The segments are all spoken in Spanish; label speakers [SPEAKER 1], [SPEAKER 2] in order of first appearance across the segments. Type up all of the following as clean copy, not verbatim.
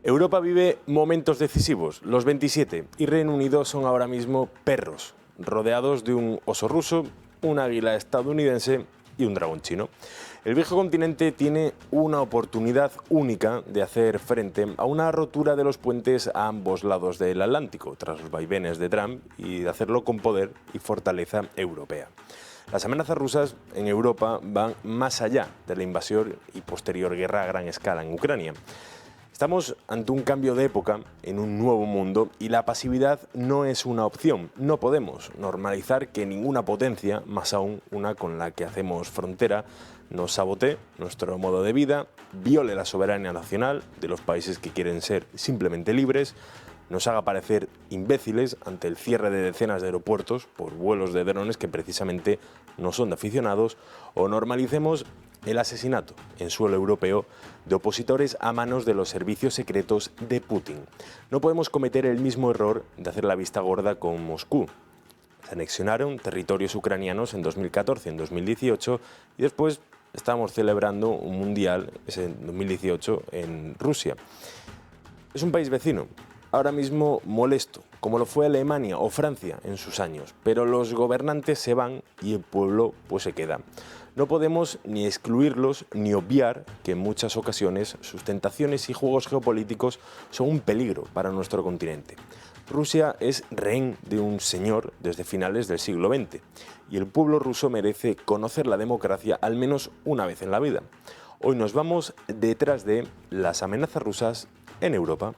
[SPEAKER 1] Europa vive momentos decisivos. Los 27 y Reino Unido son ahora mismo perros, rodeados de un oso ruso, un águila estadounidense y un dragón chino. El viejo continente tiene una oportunidad única de hacer frente a una rotura de los puentes a ambos lados del Atlántico, tras los vaivenes de Trump, y de hacerlo con poder y fortaleza europea. Las amenazas rusas en Europa van más allá de la invasión y posterior guerra a gran escala en Ucrania. Estamos ante un cambio de época, en un nuevo mundo, y la pasividad no es una opción. No podemos normalizar que ninguna potencia, más aún una con la que hacemos frontera, nos sabotee nuestro modo de vida, viole la soberanía nacional de los países que quieren ser simplemente libres, nos haga parecer imbéciles ante el cierre de decenas de aeropuertos por vuelos de drones que precisamente no son de aficionados, o normalicemos el asesinato en suelo europeo de opositores a manos de los servicios secretos de Putin. No podemos cometer el mismo error de hacer la vista gorda con Moscú. Se anexionaron territorios ucranianos en 2014, en 2018, y después estamos celebrando un mundial, ese en 2018, en Rusia. Es un país vecino, ahora mismo molesto, como lo fue Alemania o Francia en sus años, pero los gobernantes se van y el pueblo pues se queda. No podemos ni excluirlos ni obviar que en muchas ocasiones sus tentaciones y juegos geopolíticos son un peligro para nuestro continente. Rusia es rehén de un señor desde finales del siglo XX y el pueblo ruso merece conocer la democracia al menos una vez en la vida. Hoy nos vamos detrás de las amenazas rusas en Europa.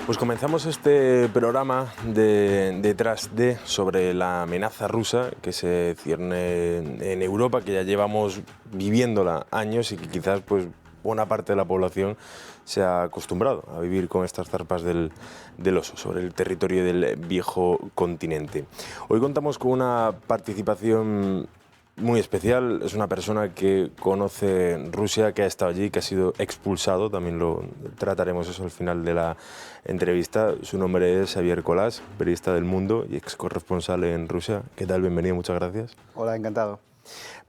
[SPEAKER 1] Pues comenzamos este programa de Detrás de sobre la amenaza rusa que se cierne en Europa, que ya llevamos viviéndola años y que quizás pues buena parte de la población se ha acostumbrado a vivir con estas zarpas del oso sobre el territorio del viejo continente. Hoy contamos con una participación muy especial. Es una persona que conoce Rusia, que ha estado allí, que ha sido expulsado, también lo trataremos eso al final de la entrevista. Su nombre es Xavier Colás, periodista del Mundo y ex corresponsal en Rusia. ¿Qué tal? Bienvenido, muchas gracias.
[SPEAKER 2] Hola, encantado.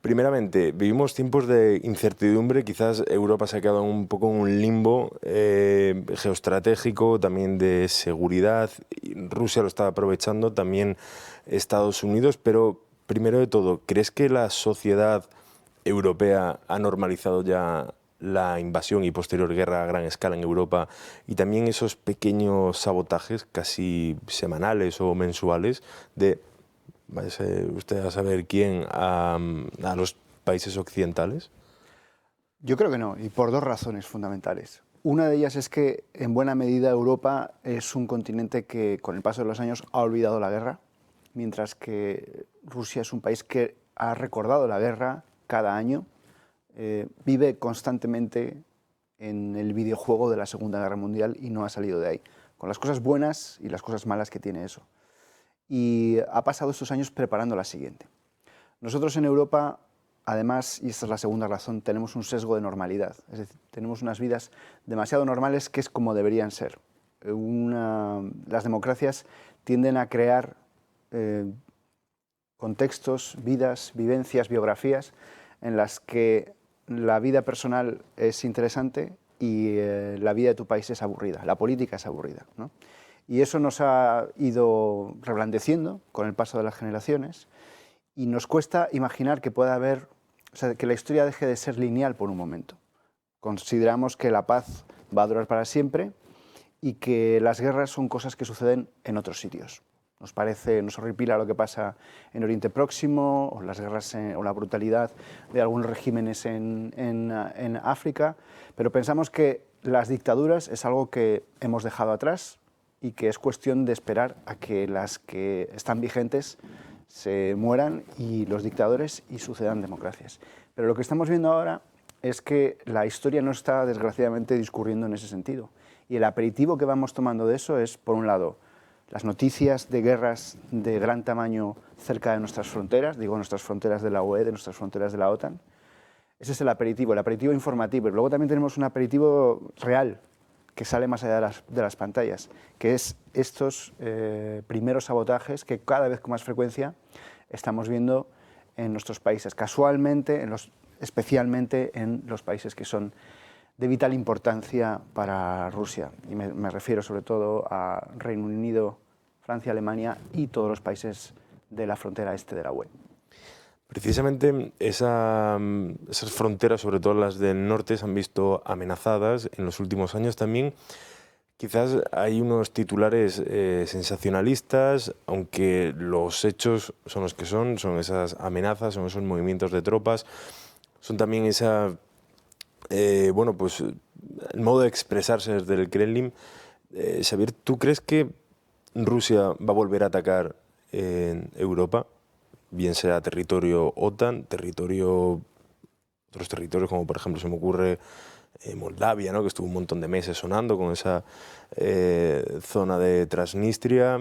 [SPEAKER 1] Primeramente, vivimos tiempos de incertidumbre, quizás Europa se ha quedado un poco en un limbo geoestratégico, también de seguridad. Rusia lo está aprovechando, también Estados Unidos, pero primero de todo, ¿crees que la sociedad europea ha normalizado ya la invasión y posterior guerra a gran escala en Europa y también esos pequeños sabotajes casi semanales o mensuales de, vaya usted a saber quién, a los países occidentales?
[SPEAKER 2] Yo creo que no, y por dos razones fundamentales. Una de ellas es que, en buena medida, Europa es un continente que, con el paso de los años, ha olvidado la guerra, mientras que Rusia es un país que ha recordado la guerra cada año, vive constantemente en el videojuego de la Segunda Guerra Mundial y no ha salido de ahí, con las cosas buenas y las cosas malas que tiene eso. Y ha pasado estos años preparando la siguiente. Nosotros en Europa, además, y esta es la segunda razón, tenemos un sesgo de normalidad. Es decir, tenemos unas vidas demasiado normales que es como deberían ser. Las democracias tienden a crear contextos, vidas, vivencias, biografías en las que la vida personal es interesante y la vida de tu país es aburrida, la política es aburrida, ¿no? Y eso nos ha ido reblandeciendo con el paso de las generaciones y nos cuesta imaginar que pueda haber, o sea, que la historia deje de ser lineal por un momento. Consideramos que la paz va a durar para siempre y que las guerras son cosas que suceden en otros sitios. Nos horripila lo que pasa en Oriente Próximo, o las guerras o la brutalidad de algunos regímenes en África, pero pensamos que las dictaduras es algo que hemos dejado atrás y que es cuestión de esperar a que las que están vigentes se mueran y los dictadores y sucedan democracias. Pero lo que estamos viendo ahora es que la historia no está desgraciadamente discurriendo en ese sentido. Y el aperitivo que vamos tomando de eso es, por un lado, las noticias de guerras de gran tamaño cerca de nuestras fronteras, digo nuestras fronteras de la UE, de nuestras fronteras de la OTAN. Ese es el aperitivo informativo. Y luego también tenemos un aperitivo real, que sale más allá de las pantallas, que es estos primeros sabotajes que cada vez con más frecuencia estamos viendo en nuestros países, casualmente, especialmente en los países que son de vital importancia para Rusia. Y me refiero sobre todo a Reino Unido, Francia, Alemania y todos los países de la frontera este de la UE.
[SPEAKER 1] Precisamente esas fronteras, sobre todo las del norte, se han visto amenazadas en los últimos años también. Quizás hay unos titulares sensacionalistas, aunque los hechos son los que son esas amenazas, son esos movimientos de tropas, son también el modo de expresarse desde el Kremlin. Xavier, ¿tú crees que Rusia va a volver a atacar en Europa? Bien sea territorio OTAN, otros territorios como por ejemplo se me ocurre Moldavia, ¿no? Que estuvo un montón de meses sonando con esa zona de Transnistria,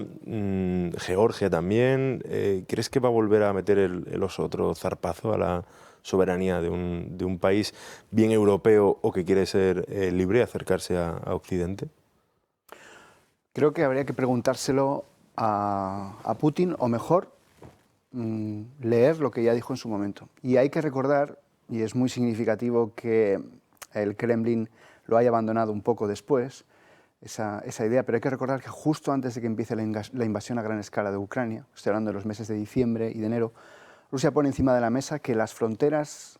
[SPEAKER 1] Georgia también. ¿Crees que va a volver a meter el otro zarpazo a la soberanía de un país bien europeo o que quiere ser libre y acercarse a Occidente?
[SPEAKER 2] Creo que habría que preguntárselo a Putin, o mejor, leer lo que ya dijo en su momento. Y hay que recordar, y es muy significativo que el Kremlin lo haya abandonado un poco después, esa idea, pero hay que recordar que justo antes de que empiece la invasión a gran escala de Ucrania, estoy hablando de los meses de diciembre y de enero, Rusia pone encima de la mesa que las fronteras,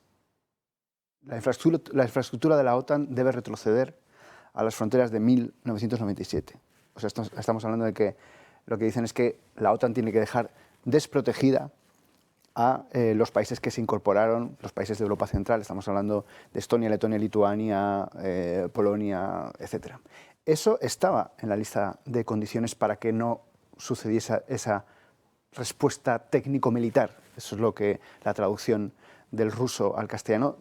[SPEAKER 2] la infraestructura de la OTAN debe retroceder a las fronteras de 1997. O sea, estamos hablando de que lo que dicen es que la OTAN tiene que dejar desprotegida a los países que se incorporaron, los países de Europa Central, estamos hablando de Estonia, Letonia, Lituania, Polonia, etc. Eso estaba en la lista de condiciones para que no sucediese esa respuesta técnico-militar. Eso es lo que la traducción del ruso al castellano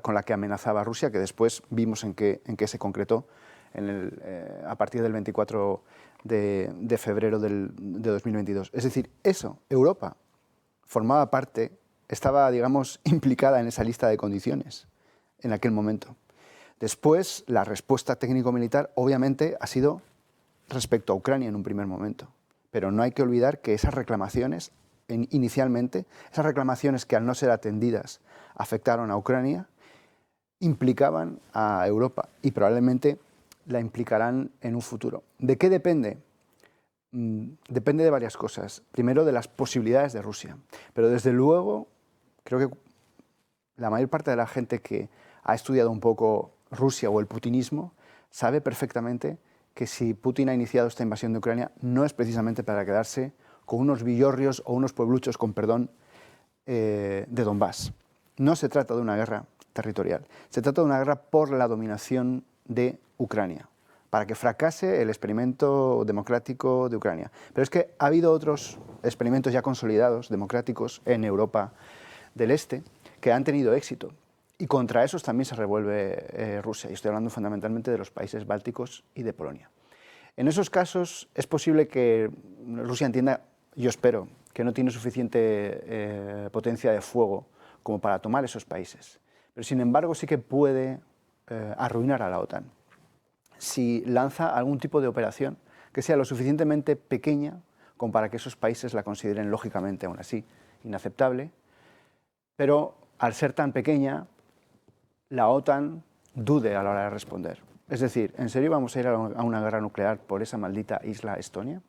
[SPEAKER 2] con la que amenazaba a Rusia, que después vimos en qué se concretó a partir del 24 de febrero de 2022. Es decir, Europa formaba parte, estaba, digamos, implicada en esa lista de condiciones en aquel momento. Después, la respuesta técnico-militar, obviamente, ha sido respecto a Ucrania en un primer momento. Pero no hay que olvidar que esas reclamaciones, inicialmente, esas reclamaciones que al no ser atendidas afectaron a Ucrania, implicaban a Europa y probablemente la implicarán en un futuro. ¿De qué depende? Depende de varias cosas. Primero, de las posibilidades de Rusia. Pero desde luego, creo que la mayor parte de la gente que ha estudiado un poco Rusia o el putinismo sabe perfectamente que si Putin ha iniciado esta invasión de Ucrania no es precisamente para quedarse con unos villorrios o unos puebluchos, con perdón, de Donbass. No se trata de una guerra territorial. Se trata de una guerra por la dominación de Ucrania, para que fracase el experimento democrático de Ucrania. Pero es que ha habido otros experimentos ya consolidados, democráticos, en Europa del Este, que han tenido éxito. Y contra esos también se revuelve Rusia. Y estoy hablando fundamentalmente de los países bálticos y de Polonia. En esos casos es posible que Rusia entienda, yo espero, que no tiene suficiente potencia de fuego como para tomar esos países. Pero sin embargo sí que puede arruinar a la OTAN si lanza algún tipo de operación que sea lo suficientemente pequeña como para que esos países la consideren lógicamente aún así inaceptable, pero al ser tan pequeña, la OTAN dude a la hora de responder. Es decir, ¿en serio vamos a ir a una guerra nuclear por esa maldita isla Estonia?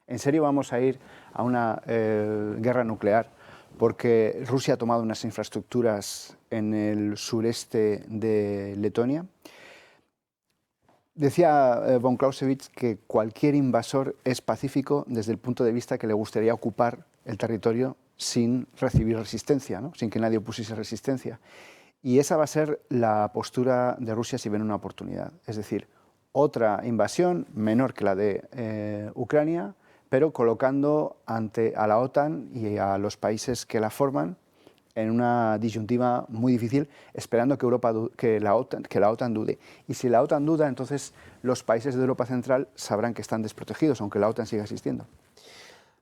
[SPEAKER 2] ¿En serio vamos a ir a una guerra nuclear porque Rusia ha tomado unas infraestructuras en el sureste de Letonia? Decía von Clausewitz que cualquier invasor es pacífico desde el punto de vista que le gustaría ocupar el territorio sin recibir resistencia, ¿no? Sin que nadie opusiese resistencia. Y esa va a ser la postura de Rusia si ven una oportunidad. Es decir, otra invasión menor que la de Ucrania, pero colocando a la OTAN y a los países que la forman en una disyuntiva muy difícil, esperando que la OTAN dude. Y si la OTAN duda, entonces los países de Europa Central sabrán que están desprotegidos, aunque la OTAN siga existiendo.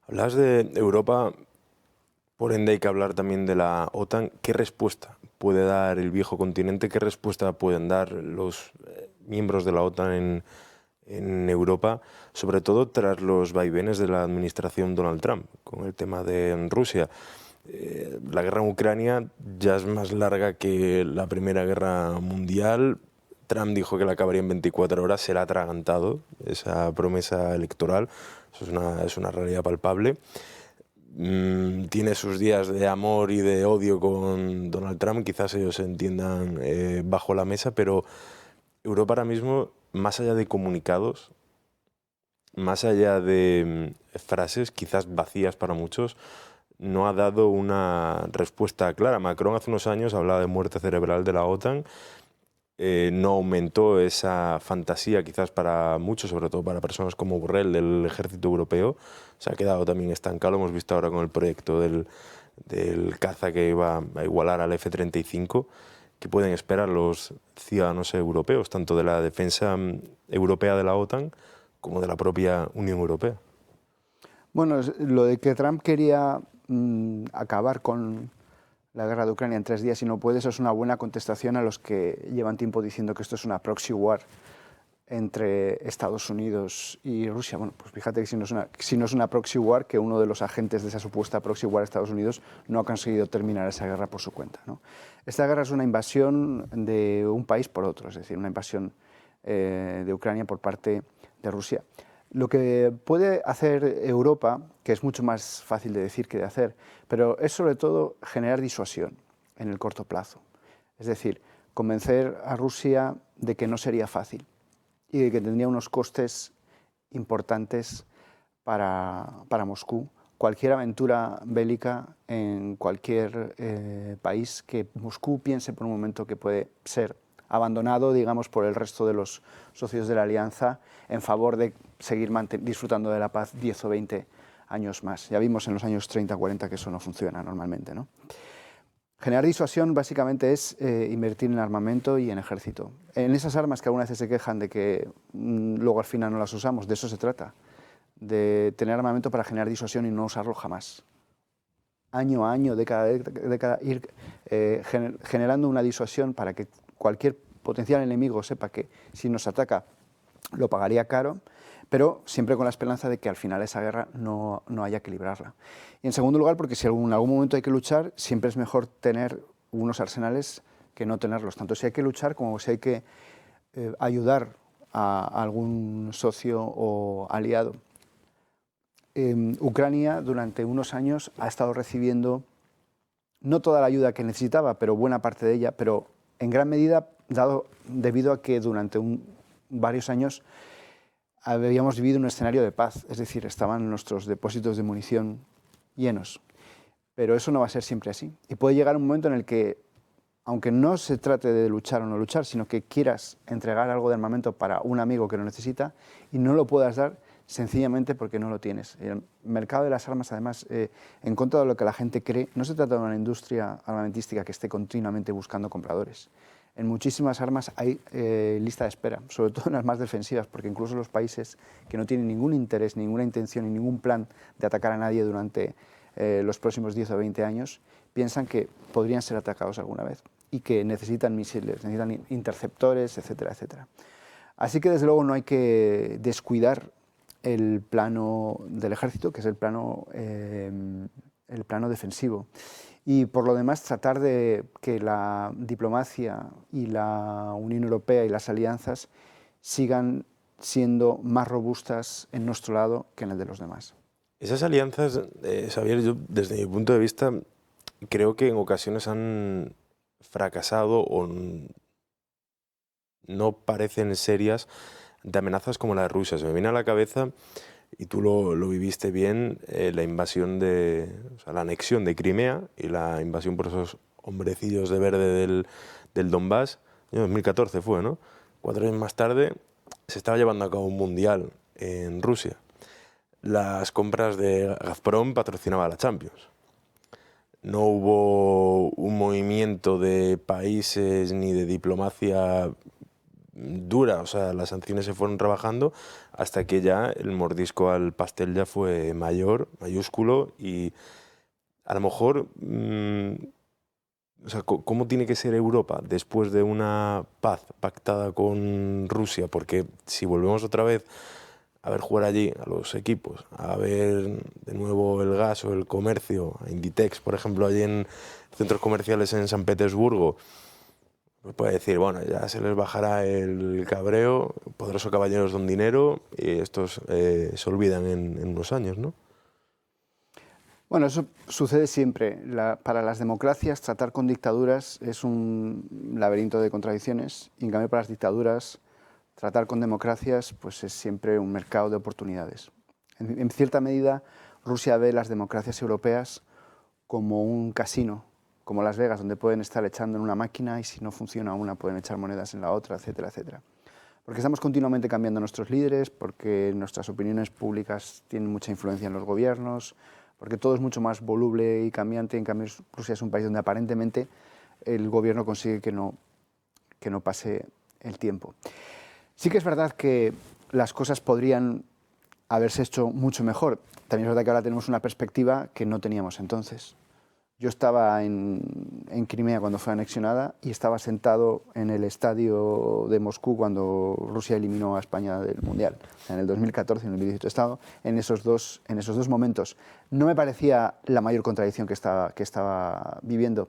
[SPEAKER 1] Hablas de Europa, por ende hay que hablar también de la OTAN. ¿Qué respuesta puede dar el viejo continente? ¿Qué respuesta pueden dar los miembros de la OTAN en Europa, sobre todo tras los vaivenes de la administración Donald Trump, con el tema de Rusia. La guerra en Ucrania ya es más larga que la Primera Guerra Mundial. Trump dijo que la acabaría en 24 horas, se la ha atragantado esa promesa electoral, eso es una realidad palpable. Tiene sus días de amor y de odio con Donald Trump, quizás ellos se entiendan bajo la mesa, pero Europa ahora mismo, más allá de comunicados, más allá de frases quizás vacías para muchos, no ha dado una respuesta clara. Macron hace unos años hablaba de muerte cerebral de la OTAN, no aumentó esa fantasía quizás para muchos, sobre todo para personas como Borrell del ejército europeo. Se ha quedado también estancado, lo hemos visto ahora con el proyecto del caza que iba a igualar al F-35. ¿Qué pueden esperar los ciudadanos europeos, tanto de la defensa europea de la OTAN como de la propia Unión Europea?
[SPEAKER 2] Bueno, lo de que Trump quería acabar con la guerra de Ucrania en 3 días y no puede, eso es una buena contestación a los que llevan tiempo diciendo que esto es una proxy war entre Estados Unidos y Rusia. Bueno, pues fíjate que si no es una proxy war, que uno de los agentes de esa supuesta proxy war, Estados Unidos, no ha conseguido terminar esa guerra por su cuenta, ¿no? Esta guerra es una invasión de un país por otro, es decir, una invasión de Ucrania por parte de Rusia. Lo que puede hacer Europa, que es mucho más fácil de decir que de hacer, pero es sobre todo generar disuasión en el corto plazo. Es decir, convencer a Rusia de que no sería fácil y de que tendría unos costes importantes para Moscú. Cualquier aventura bélica en cualquier país que Moscú piense por un momento que puede ser abandonado, digamos, por el resto de los socios de la alianza en favor de seguir disfrutando de la paz 10 o 20 años más. Ya vimos en los años 30, 40 que eso no funciona normalmente, ¿no? Generar disuasión básicamente es invertir en armamento y en ejército. En esas armas que algunas veces se quejan de que luego al final no las usamos, de eso se trata, de tener armamento para generar disuasión y no usarlo jamás. Año a año, década a década, ir generando una disuasión para que cualquier potencial enemigo sepa que si nos ataca lo pagaría caro, pero siempre con la esperanza de que al final esa guerra no haya que librarla. Y en segundo lugar, porque si en algún momento hay que luchar, siempre es mejor tener unos arsenales que no tenerlos, tanto si hay que luchar como si hay que ayudar a algún socio o aliado. Ucrania durante unos años ha estado recibiendo no toda la ayuda que necesitaba, pero buena parte de ella, pero en gran medida debido a que durante varios años habíamos vivido un escenario de paz, es decir, estaban nuestros depósitos de munición llenos. Pero eso no va a ser siempre así. Y puede llegar un momento en el que, aunque no se trate de luchar o no luchar, sino que quieras entregar algo de armamento para un amigo que lo necesita y no lo puedas dar sencillamente porque no lo tienes. El mercado de las armas, además, en contra de lo que la gente cree, no se trata de una industria armamentística que esté continuamente buscando compradores. En muchísimas armas hay lista de espera, sobre todo en las más defensivas, porque incluso los países que no tienen ningún interés, ninguna intención y ningún plan de atacar a nadie durante los próximos 10 o 20 años, piensan que podrían ser atacados alguna vez y que necesitan misiles, necesitan interceptores, etcétera, etcétera. Así que, desde luego, no hay que descuidar el plano del ejército, que es el plano defensivo. Y por lo demás, tratar de que la diplomacia y la Unión Europea y las alianzas sigan siendo más robustas en nuestro lado que en el de los demás.
[SPEAKER 1] Esas alianzas, Xavier, yo desde mi punto de vista creo que en ocasiones han fracasado o no parecen serias de amenazas como la de Rusia. Se me viene a la cabeza, y tú lo viviste bien, la invasión la anexión de Crimea y la invasión por esos hombrecillos de verde del Donbass. En 2014 fue, ¿no? 4 años más tarde se estaba llevando a cabo un mundial en Rusia. Las compras de Gazprom patrocinaban la Champions. No hubo un movimiento de países ni de diplomacia dura, o sea, las sanciones se fueron trabajando hasta que ya el mordisco al pastel ya fue mayor, mayúsculo, y a lo mejor O sea, ¿cómo tiene que ser Europa después de una paz pactada con Rusia? Porque si volvemos otra vez a ver jugar allí a los equipos, a ver de nuevo el gas o el comercio, a Inditex, por ejemplo, allí en centros comerciales en San Petersburgo, pues puede decir, bueno, ya se les bajará el cabreo, poderosos caballeros don dinero, y estos se olvidan en unos años, ¿no?
[SPEAKER 2] Bueno, eso sucede siempre. Para las democracias tratar con dictaduras es un laberinto de contradicciones, y en cambio para las dictaduras tratar con democracias pues es siempre un mercado de oportunidades. En cierta medida, Rusia ve las democracias europeas como un casino, como Las Vegas, donde pueden estar echando en una máquina y si no funciona una pueden echar monedas en la otra, etcétera, etcétera. Porque estamos continuamente cambiando nuestros líderes, porque nuestras opiniones públicas tienen mucha influencia en los gobiernos, porque todo es mucho más voluble y cambiante. En cambio, Rusia es un país donde aparentemente el gobierno consigue que no pase el tiempo. Sí que es verdad que las cosas podrían haberse hecho mucho mejor. También es verdad que ahora tenemos una perspectiva que no teníamos entonces. Yo estaba en Crimea cuando fue anexionada y estaba sentado en el estadio de Moscú cuando Rusia eliminó a España del Mundial, en el 2014 y en el 2018. He estado en esos dos momentos. No me parecía la mayor contradicción que estaba viviendo.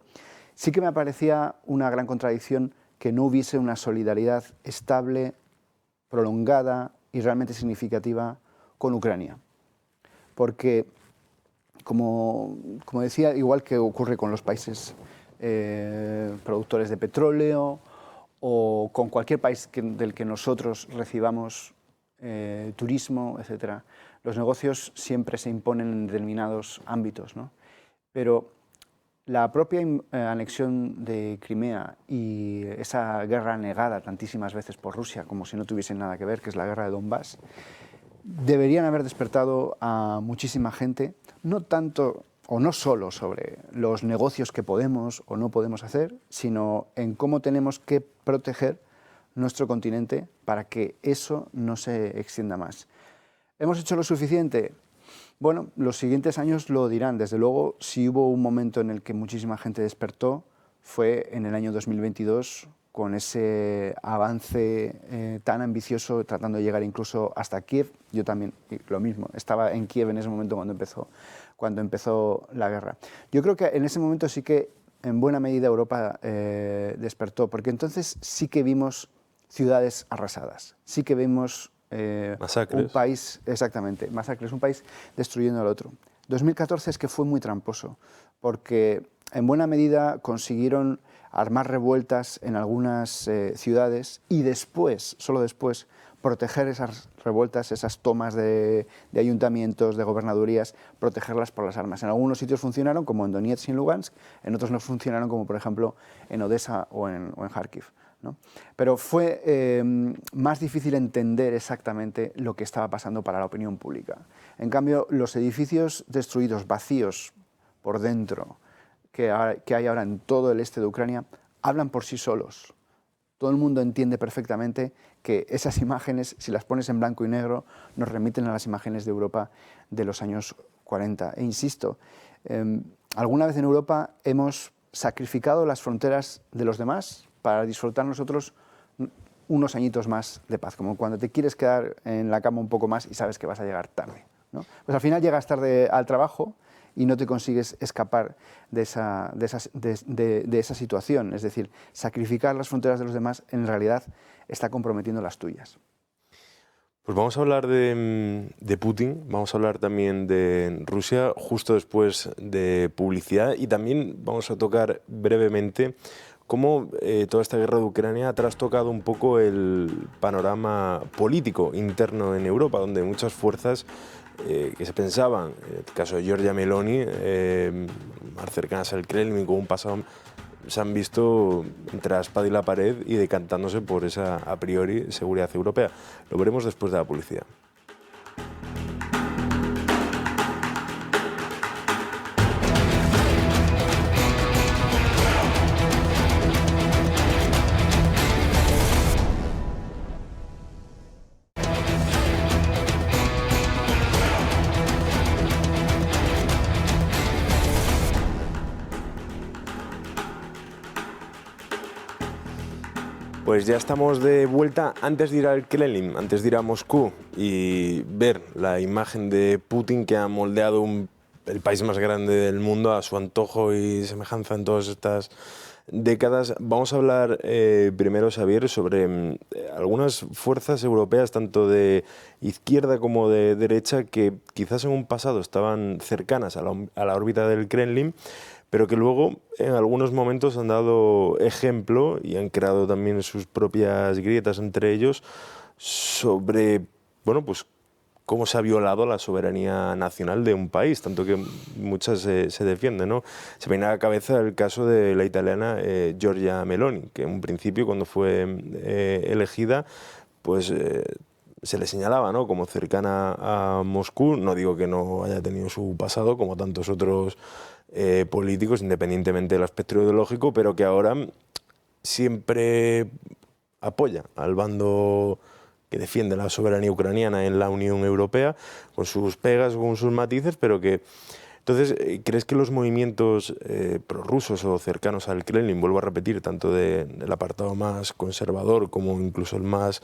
[SPEAKER 2] Sí que me parecía una gran contradicción que no hubiese una solidaridad estable, prolongada y realmente significativa con Ucrania. Porque, como decía, igual que ocurre con los países productores de petróleo o con cualquier país del que nosotros recibamos turismo, etc., los negocios siempre se imponen en determinados ámbitos, ¿no? Pero la propia anexión de Crimea y esa guerra negada tantísimas veces por Rusia, como si no tuviesen nada que ver, que es la guerra de Donbass, deberían haber despertado a muchísima gente, no tanto o no solo sobre los negocios que podemos o no podemos hacer, sino en cómo tenemos que proteger nuestro continente para que eso no se extienda más. ¿Hemos hecho lo suficiente? Bueno, los siguientes años lo dirán. Desde luego, si hubo un momento en el que muchísima gente despertó, fue en el año 2022, con ese avance tan ambicioso, tratando de llegar incluso hasta Kiev. Yo también, lo mismo, estaba en Kiev en ese momento cuando empezó la guerra. Yo creo que en ese momento sí que en buena medida Europa despertó, porque entonces sí que vimos ciudades arrasadas, sí que vimos
[SPEAKER 1] masacres.
[SPEAKER 2] Un país, exactamente, masacres, un país destruyendo al otro. 2014 es que fue muy tramposo, porque en buena medida consiguieron armar revueltas en algunas ciudades y después, solo después, proteger esas revueltas, esas tomas de ayuntamientos, de gobernadurías, protegerlas por las armas. En algunos sitios funcionaron, como en Donetsk y en Lugansk, en otros no funcionaron, como por ejemplo en Odessa o en Kharkiv, ¿no? Pero fue más difícil entender exactamente lo que estaba pasando para la opinión pública. En cambio, los edificios destruidos, vacíos por dentro, que hay ahora en todo el este de Ucrania, hablan por sí solos. Todo el mundo entiende perfectamente que esas imágenes, si las pones en blanco y negro, nos remiten a las imágenes de Europa de los años 40. E insisto, alguna vez en Europa hemos sacrificado las fronteras de los demás para disfrutar nosotros unos añitos más de paz, como cuando te quieres quedar en la cama un poco más y sabes que vas a llegar tarde, ¿no? Pues al final llegas tarde al trabajo y no te consigues escapar de esa situación. Es decir, sacrificar las fronteras de los demás en realidad está comprometiendo las tuyas.
[SPEAKER 1] Pues vamos a hablar de Putin, vamos a hablar también de Rusia justo después de publicidad, y también vamos a tocar brevemente cómo toda esta guerra de Ucrania ha trastocado un poco el panorama político interno en Europa, donde muchas fuerzas que se pensaban, en el caso de Giorgia Meloni, más cercanas al Kremlin, con un pasado, se han visto entre la espada y la pared y decantándose por esa, a priori, seguridad europea. Lo veremos después de la publicidad. Pues ya estamos de vuelta. Antes de ir al Kremlin, antes de ir a Moscú y ver la imagen de Putin, que ha moldeado el país más grande del mundo a su antojo y semejanza en todas estas décadas, vamos a hablar primero, Xavier, sobre algunas fuerzas europeas, tanto de izquierda como de derecha, que quizás en un pasado estaban cercanas a la órbita del Kremlin, pero que luego en algunos momentos han dado ejemplo y han creado también sus propias grietas entre ellos sobre, bueno, pues cómo se ha violado la soberanía nacional de un país, tanto que muchas se defienden, ¿no? Se me viene a la cabeza el caso de la italiana Giorgia Meloni, que en un principio, cuando fue elegida, pues se le señalaba, ¿no?, como cercana a Moscú. No digo que no haya tenido su pasado, como tantos otros políticos, independientemente del aspecto ideológico, pero que ahora siempre apoya al bando que defiende la soberanía ucraniana en la Unión Europea, con sus pegas, con sus matices, pero que... Entonces, ¿crees que los movimientos prorrusos o cercanos al Kremlin, vuelvo a repetir, tanto del apartado más conservador como incluso el más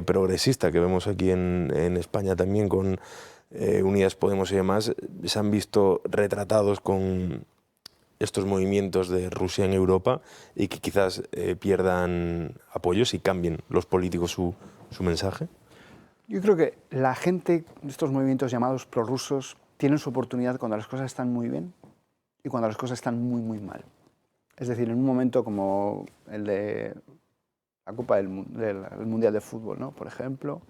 [SPEAKER 1] progresista que vemos aquí en España también con Unidas Podemos y demás, se han visto retratados con estos movimientos de Rusia en Europa y que quizás pierdan apoyos y cambien los políticos su mensaje?
[SPEAKER 2] Yo creo que la gente de estos movimientos llamados prorrusos tienen su oportunidad cuando las cosas están muy bien y cuando las cosas están muy, muy mal. Es decir, en un momento como el de la Copa del Mundial de Fútbol, ¿no?, por ejemplo,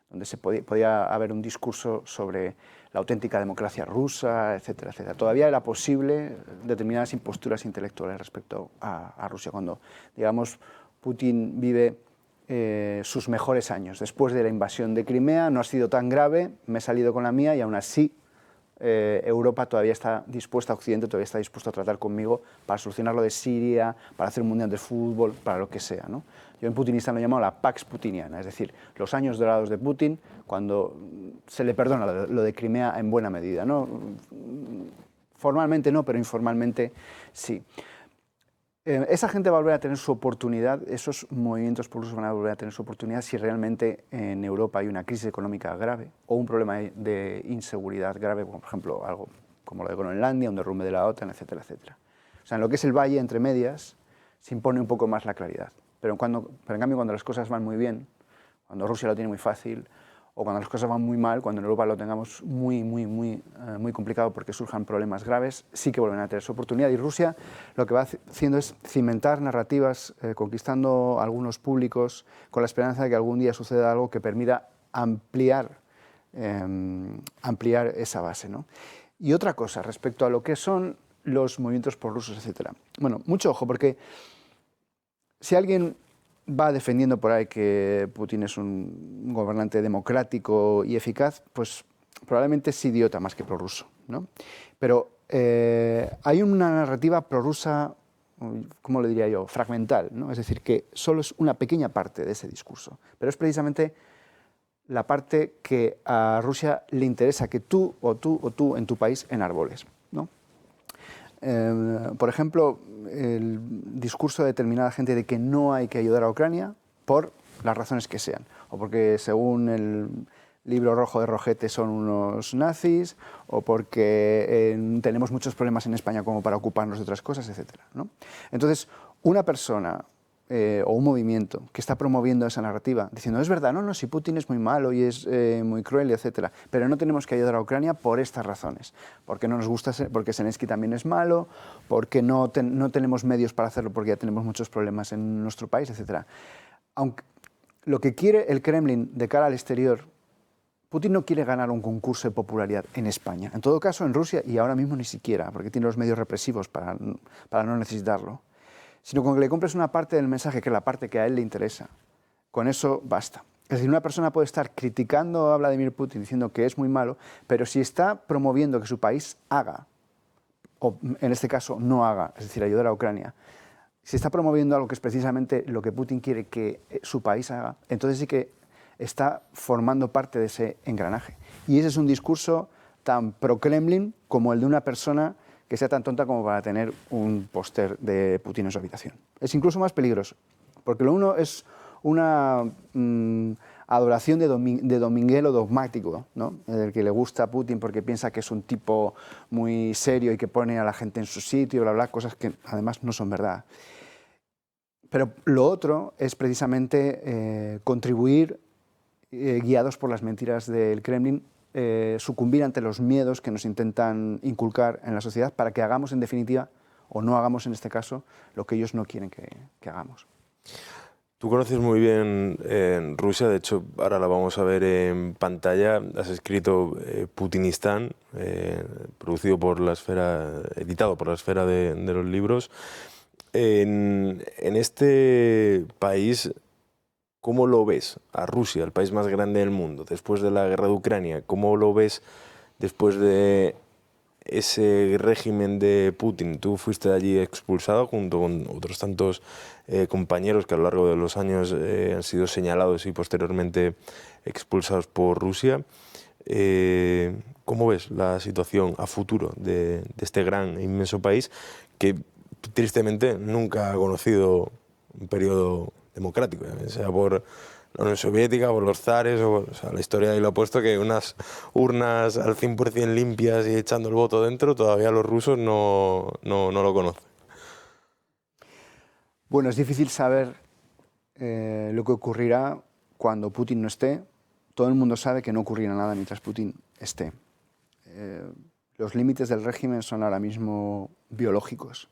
[SPEAKER 2] donde podía haber un discurso sobre la auténtica democracia rusa, etcétera, etcétera. Todavía era posible determinadas imposturas intelectuales respecto a Rusia. Cuando, digamos, Putin vive sus mejores años. Después de la invasión de Crimea, no ha sido tan grave, me he salido con la mía y aún así Europa todavía está dispuesta, Occidente todavía está dispuesto a tratar conmigo para solucionar lo de Siria, para hacer un mundial de fútbol, para lo que sea, ¿no? Yo en putinista lo he llamado la Pax Putiniana, es decir, los años dorados de Putin, cuando se le perdona lo de Crimea en buena medida, ¿no? Formalmente no, pero informalmente sí. Esa gente va a volver a tener su oportunidad, esos movimientos prorrusos van a volver a tener su oportunidad si realmente en Europa hay una crisis económica grave o un problema de inseguridad grave, por ejemplo, algo como lo de Groenlandia, un derrumbe de la OTAN, etcétera, etcétera. O sea, en lo que es el valle entre medias se impone un poco más la claridad. Pero en cambio, cuando las cosas van muy bien, cuando Rusia lo tiene muy fácil, o cuando las cosas van muy mal, cuando en Europa lo tengamos muy complicado porque surjan problemas graves, sí que vuelven a tener su oportunidad. Y Rusia lo que va haciendo es cimentar narrativas, conquistando algunos públicos, con la esperanza de que algún día suceda algo que permita ampliar esa base, ¿no? Y otra cosa, respecto a lo que son los movimientos prorrusos, etcétera. Bueno, mucho ojo, porque si alguien va defendiendo por ahí que Putin es un gobernante democrático y eficaz, pues probablemente es idiota más que prorruso, ¿no? Pero hay una narrativa prorrusa, ¿cómo le diría yo?, fragmental, ¿no? Es decir, que solo es una pequeña parte de ese discurso, pero es precisamente la parte que a Rusia le interesa que tú en tu país enarboles, ¿no? Por ejemplo, el discurso de determinada gente de que no hay que ayudar a Ucrania por las razones que sean, o porque según el libro rojo de Rojete son unos nazis, o porque tenemos muchos problemas en España como para ocuparnos de otras cosas, etc., ¿no? Entonces, una persona o un movimiento que está promoviendo esa narrativa, diciendo, es verdad, no, si Putin es muy malo y es muy cruel, etcétera, pero no tenemos que ayudar a Ucrania por estas razones, porque no nos gusta, porque Zelensky también es malo, porque no tenemos medios para hacerlo, porque ya tenemos muchos problemas en nuestro país, etcétera. Aunque lo que quiere el Kremlin de cara al exterior, Putin no quiere ganar un concurso de popularidad en España, en todo caso en Rusia, y ahora mismo ni siquiera, porque tiene los medios represivos para no necesitarlo, sino con que le compres una parte del mensaje, que es la parte que a él le interesa. Con eso basta. Es decir, una persona puede estar criticando a Vladimir Putin diciendo que es muy malo, pero si está promoviendo que su país haga, o en este caso no haga, es decir, ayudar a Ucrania, si está promoviendo algo que es precisamente lo que Putin quiere que su país haga, entonces sí que está formando parte de ese engranaje. Y ese es un discurso tan pro-Kremlin como el de una persona que sea tan tonta como para tener un póster de Putin en su habitación. Es incluso más peligroso, Porque lo uno es una adoración de dominguero dogmático, ¿no? El que le gusta a Putin porque piensa que es un tipo muy serio y que pone a la gente en su sitio, bla, bla, cosas que además no son verdad. Pero lo otro es precisamente contribuir, guiados por las mentiras del Kremlin, sucumbir ante los miedos que nos intentan inculcar en la sociedad para que hagamos, en definitiva, o no hagamos en este caso, lo que ellos no quieren que hagamos.
[SPEAKER 1] Tú conoces muy bien Rusia, de hecho ahora la vamos a ver en pantalla. Has escrito Putinistán, producido por la Esfera, editado por la Esfera de los libros. En este país, ¿cómo lo ves a Rusia, el país más grande del mundo, después de la guerra de Ucrania? ¿Cómo lo ves después de ese régimen de Putin? Tú fuiste allí expulsado junto con otros tantos compañeros que a lo largo de los años han sido señalados y posteriormente expulsados por Rusia. ¿Cómo ves la situación a futuro de este gran e inmenso país que tristemente nunca ha conocido un periodo democrático, sea por la Unión Soviética, por los zares, o sea, la historia ahí lo ha puesto, que unas urnas al 100% limpias y echando el voto dentro, todavía los rusos no lo conocen?
[SPEAKER 2] Bueno, es difícil saber lo que ocurrirá cuando Putin no esté. Todo el mundo sabe que no ocurrirá nada mientras Putin esté. Los límites del régimen son ahora mismo biológicos.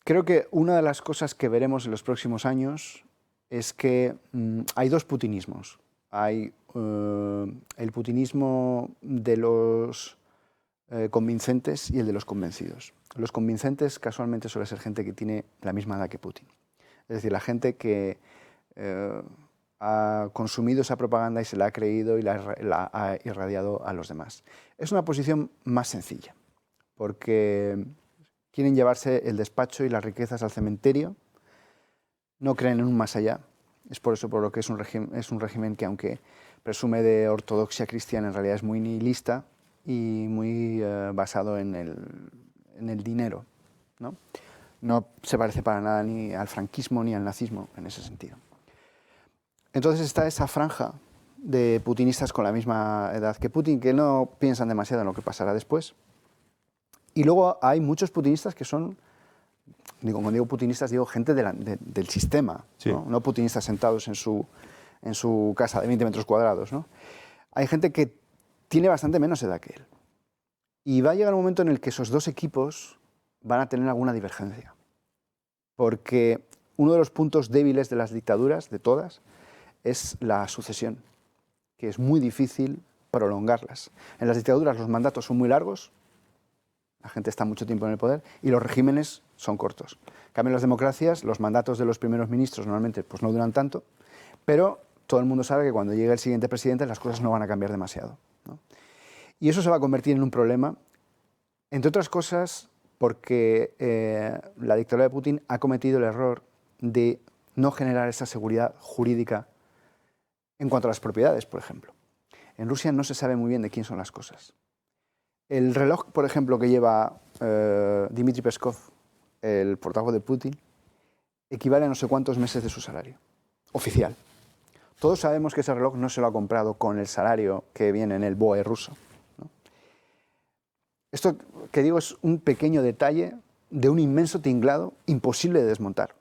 [SPEAKER 2] Creo que una de las cosas que veremos en los próximos años es que hay dos putinismos. Hay el putinismo de los convincentes y el de los convencidos. Los convincentes casualmente suele ser gente que tiene la misma edad que Putin. Es decir, la gente que ha consumido esa propaganda y se la ha creído y la ha irradiado a los demás. Es una posición más sencilla, porque quieren llevarse el despacho y las riquezas al cementerio, no creen en un más allá. Es por eso por lo que es un régimen que, aunque presume de ortodoxia cristiana, en realidad es muy nihilista y muy basado en el dinero, ¿no? No se parece para nada ni al franquismo ni al nazismo en ese sentido. Entonces está esa franja de putinistas con la misma edad que Putin, que no piensan demasiado en lo que pasará después. Y luego hay muchos putinistas que son, cuando digo putinistas, digo gente del sistema, sí. ¿No? Putinistas sentados en su casa de 20 metros cuadrados, ¿no? Hay gente que tiene bastante menos edad que él. Y va a llegar un momento en el que esos dos equipos van a tener alguna divergencia. Porque uno de los puntos débiles de las dictaduras, de todas, es la sucesión, que es muy difícil prolongarlas. En las dictaduras los mandatos son muy largos, la gente está mucho tiempo en el poder, y los regímenes son cortos. En cambio, en las democracias, los mandatos de los primeros ministros normalmente pues, no duran tanto, pero todo el mundo sabe que cuando llegue el siguiente presidente las cosas no van a cambiar demasiado, ¿no? Y eso se va a convertir en un problema, entre otras cosas, porque la dictadura de Putin ha cometido el error de no generar esa seguridad jurídica en cuanto a las propiedades, por ejemplo. En Rusia no se sabe muy bien de quién son las cosas. El reloj, por ejemplo, que lleva Dmitry Peskov, el portavoz de Putin, equivale a no sé cuántos meses de su salario oficial. Todos sabemos que ese reloj no se lo ha comprado con el salario que viene en el BOE ruso, ¿no? Esto que digo es un pequeño detalle de un inmenso tinglado imposible de desmontar.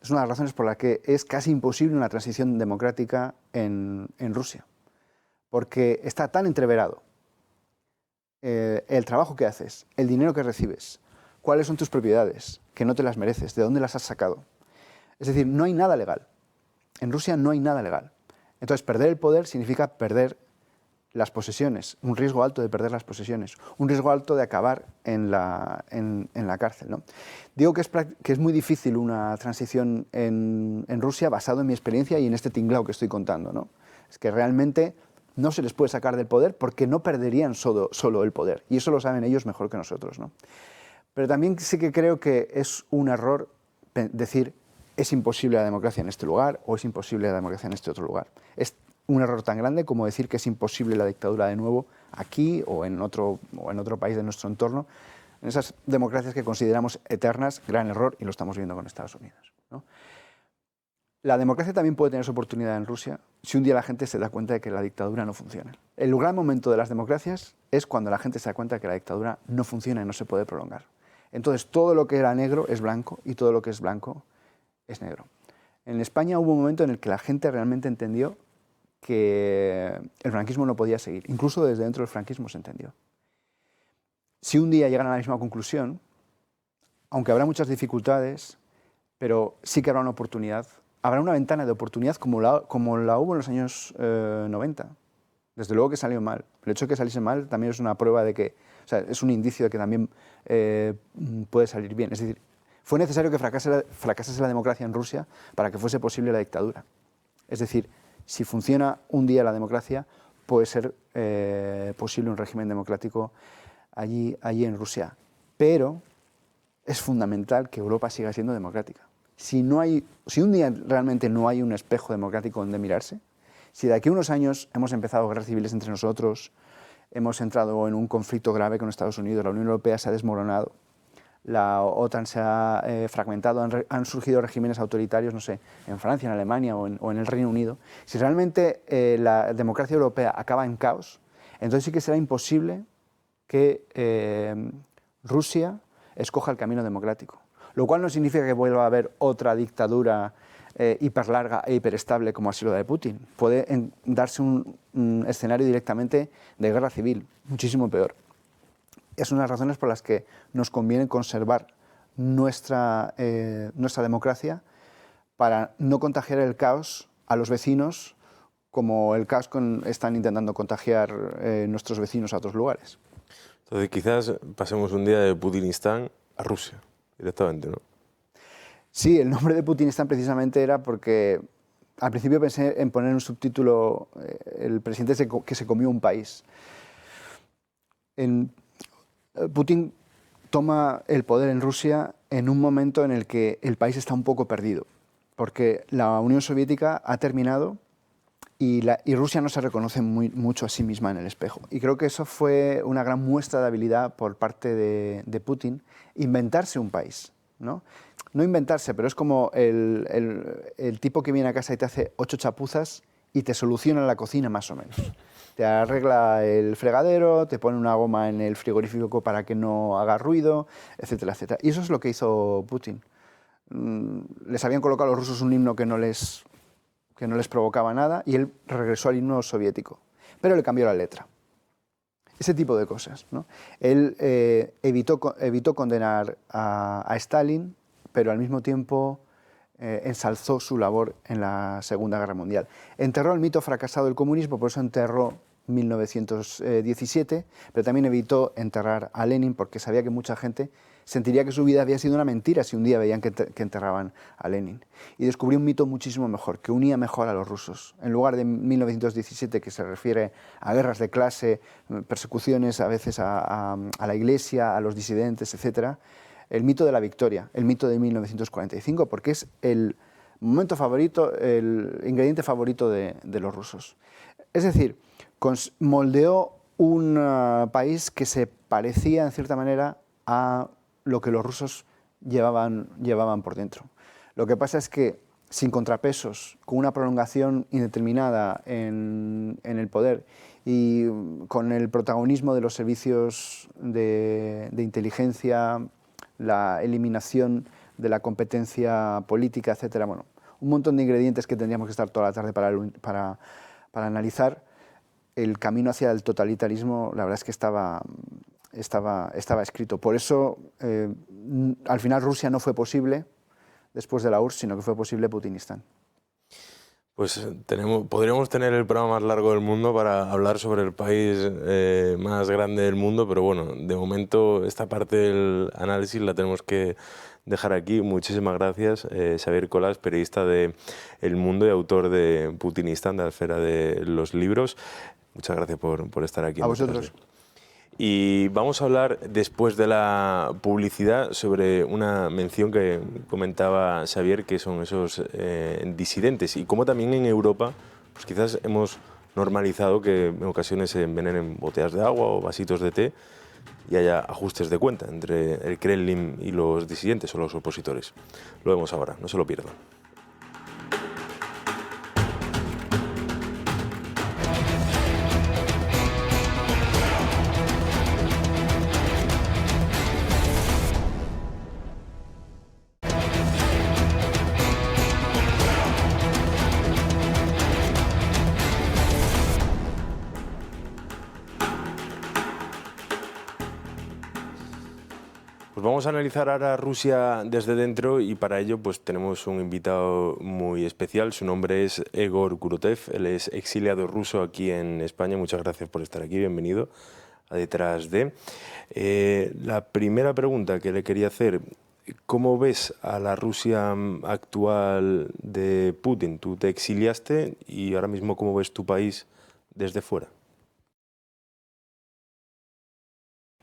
[SPEAKER 2] Es una de las razones por las que es casi imposible una transición democrática en Rusia, porque está tan entreverado el trabajo que haces, el dinero que recibes, cuáles son tus propiedades, que no te las mereces, de dónde las has sacado. Es decir, no hay nada legal. En Rusia no hay nada legal. Entonces, perder el poder significa perder las posesiones, un riesgo alto de perder las posesiones, un riesgo alto de acabar en la cárcel, ¿no? Digo que es muy difícil una transición en Rusia basado en mi experiencia y en este tinglao que estoy contando, ¿no? Es que realmente no se les puede sacar del poder porque no perderían solo el poder, y eso lo saben ellos mejor que nosotros, ¿no? Pero también sí que creo que es un error decir es imposible la democracia en este lugar o es imposible la democracia en este otro lugar. Es un error tan grande como decir que es imposible la dictadura de nuevo aquí o en otro país de nuestro entorno, en esas democracias que consideramos eternas. Gran error, y lo estamos viendo con Estados Unidos, ¿no? La democracia también puede tener su oportunidad en Rusia si un día la gente se da cuenta de que la dictadura no funciona. El gran momento de las democracias es cuando la gente se da cuenta de que la dictadura no funciona y no se puede prolongar. Entonces, todo lo que era negro es blanco y todo lo que es blanco es negro. En España hubo un momento en el que la gente realmente entendió que el franquismo no podía seguir. Incluso desde dentro del franquismo se entendió. Si un día llegan a la misma conclusión, aunque habrá muchas dificultades, pero sí que habrá una oportunidad, habrá una ventana de oportunidad como la hubo en los años 90. Desde luego que salió mal. El hecho de que saliese mal también es una prueba de que, o sea, es un indicio de que también puede salir bien. Es decir, fue necesario que fracasase la democracia en Rusia para que fuese posible la dictadura. Es decir, si funciona un día la democracia, puede ser posible un régimen democrático allí en Rusia. Pero es fundamental que Europa siga siendo democrática. Si un día realmente no hay un espejo democrático donde mirarse, si de aquí a unos años hemos empezado guerras civiles entre nosotros, hemos entrado en un conflicto grave con Estados Unidos, la Unión Europea se ha desmoronado, la OTAN se ha fragmentado, han surgido regímenes autoritarios, no sé, en Francia, en Alemania o en el Reino Unido. Si realmente la democracia europea acaba en caos, entonces sí que será imposible que Rusia escoja el camino democrático. Lo cual no significa que vuelva a haber otra dictadura hiperlarga e hiperestable como ha sido la de Putin. Puede darse un escenario directamente de guerra civil, muchísimo peor. Es una de las razones por las que nos conviene conservar nuestra democracia para no contagiar el caos a los vecinos como el caos están intentando contagiar nuestros vecinos a otros lugares.
[SPEAKER 1] Entonces quizás pasemos un día de Putinistán a Rusia, directamente, ¿no?
[SPEAKER 2] Sí, el nombre de Putinistán precisamente era porque al principio pensé en poner un subtítulo, el presidente que se comió un país. Putin toma el poder en Rusia en un momento en el que el país está un poco perdido, porque la Unión Soviética ha terminado y Rusia no se reconoce mucho a sí misma en el espejo. Y creo que eso fue una gran muestra de habilidad por parte de Putin, inventarse un país, ¿no? No inventarse, pero es como el tipo que viene a casa y te hace 8 chapuzas y te soluciona la cocina más o menos. Te arregla el fregadero, te pone una goma en el frigorífico para que no haga ruido, etcétera, etcétera. Y eso es lo que hizo Putin. Les habían colocado a los rusos un himno que no les provocaba nada y él regresó al himno soviético, pero le cambió la letra. Ese tipo de cosas, ¿no? Él evitó condenar a Stalin, pero al mismo tiempo ensalzó su labor en la Segunda Guerra Mundial. Enterró el mito fracasado del comunismo, por eso enterró 1917, pero también evitó enterrar a Lenin porque sabía que mucha gente sentiría que su vida había sido una mentira si un día veían que enterraban a Lenin. Y descubrió un mito muchísimo mejor, que unía mejor a los rusos. En lugar de 1917, que se refiere a guerras de clase, persecuciones a veces a la iglesia, a los disidentes, etc., el mito de la victoria, el mito de 1945, porque es el momento favorito, el ingrediente favorito de los rusos. Es decir, moldeó un país que se parecía, en cierta manera, a lo que los rusos llevaban por dentro. Lo que pasa es que, sin contrapesos, con una prolongación indeterminada en el poder y con el protagonismo de los servicios de inteligencia, la eliminación de la competencia política, etcétera, bueno, un montón de ingredientes que tendríamos que estar toda la tarde para analizar, el camino hacia el totalitarismo, la verdad es que estaba escrito. Por eso, al final, Rusia no fue posible después de la URSS, sino que fue posible Putinistán.
[SPEAKER 1] Pues podríamos tener el programa más largo del mundo para hablar sobre el país más grande del mundo, pero bueno, de momento esta parte del análisis la tenemos que dejar aquí. Muchísimas gracias, Xavier Colas, periodista de El Mundo y autor de Putinistán, de la esfera de los libros. Muchas gracias por estar aquí.
[SPEAKER 2] A vosotros.
[SPEAKER 1] Y vamos a hablar después de la publicidad sobre una mención que comentaba Xavier, que son esos disidentes, y cómo también en Europa pues quizás hemos normalizado que en ocasiones se envenenen botellas de agua o vasitos de té y haya ajustes de cuenta entre el Kremlin y los disidentes o los opositores. Lo vemos ahora, no se lo pierdan. Pues vamos a analizar ahora Rusia desde dentro y para ello pues tenemos un invitado muy especial. Su nombre es Egor Kurotev, él es exiliado ruso aquí en España. Muchas gracias por estar aquí, bienvenido a Detrás de. La primera pregunta que le quería hacer, ¿cómo ves a la Rusia actual de Putin? Tú te exiliaste y ahora mismo ¿cómo ves tu país desde fuera?